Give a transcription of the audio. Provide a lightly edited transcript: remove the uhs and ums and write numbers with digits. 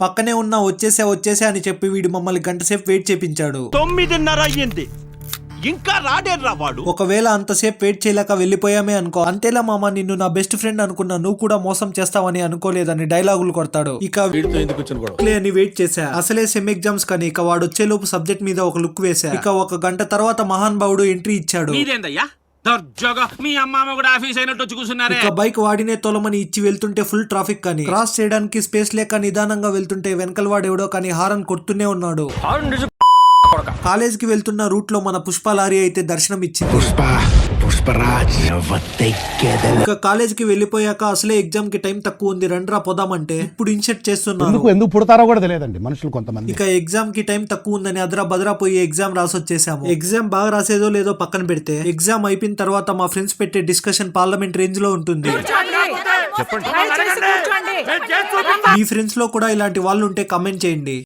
పక్కనే ఉన్న వచ్చేసా అని చెప్పి వీడు మమ్మల్ని గంటసేపు వెయిట్ చేపించాడు. 9:30 అయ్యింది, ఇంకా రాడేర్రా వాడు. ఒకవేళ అంతసేపు వెయిట్ చేయలేక వెళ్ళిపోయామే అనుకో, అంతేలా మామ నిన్ను నా బెస్ట్ ఫ్రెండ్ అనుకున్నా, నువ్వు కూడా మోసం చేస్తావని అనుకోలేదని డైలాగులు కొడతాడు. ఇక అని వెయిట్ చేశా. అసలే సెమ్ ఎగ్జామ్స్ కానీ ఇక వాడు వచ్చేలోపు సబ్జెక్ట్ మీద ఒక లుక్ వేసా. ఇక 1 గంట తర్వాత మహాన్ భావుడు ఎంట్రీ ఇచ్చాడు. మీ అమ్మ కూడా ఆఫీస్ అయినట్టు వచ్చి కూర్చున్నారే. ఇక బైక్ వాడినే తోలమని ఇచ్చి వెళ్తుంటే ఫుల్ ట్రాఫిక్ కానీ క్రాస్ చేయడానికి స్పేస్ లేక నిదానంగా వెళ్తుంటే వెనకల వాడెవడో కానీ హారన్ కొడుతూనే ఉన్నాడు. కాలేజ్ కి వెళ్తున్న రూట్ లో మన పుష్ప లారీ అయితే దర్శనం ఇచ్చింది. ఇక కాలేజ్ కి వెళ్ళిపోయాక అసలే ఎగ్జామ్ కి టైం తక్కువ ఉంది, రండ్రా పోదామంటే ఇప్పుడు ఇన్సెట్ చేస్తున్నాను. ఎందుకు పుడతారో కూడా తెలియదండి మనుషులు కొంతమంది. ఇక ఎగ్జామ్ కి టైం తక్కువ ఉందని అదరా బదరా పోయి ఎగ్జామ్ రాసొచ్చేసాము. ఎగ్జామ్ బాగా రాసేదో లేదో పక్కన పెడితే ఎగ్జామ్ అయిపోయిన తర్వాత మా ఫ్రెండ్స్ పెట్టే డిస్కషన్ పార్లమెంట్ రేంజ్ లో ఉంటుంది. మీ ఫ్రెండ్స్ లో కూడా ఇలాంటి వాళ్ళు ఉంటే కామెంట్ చేయండి.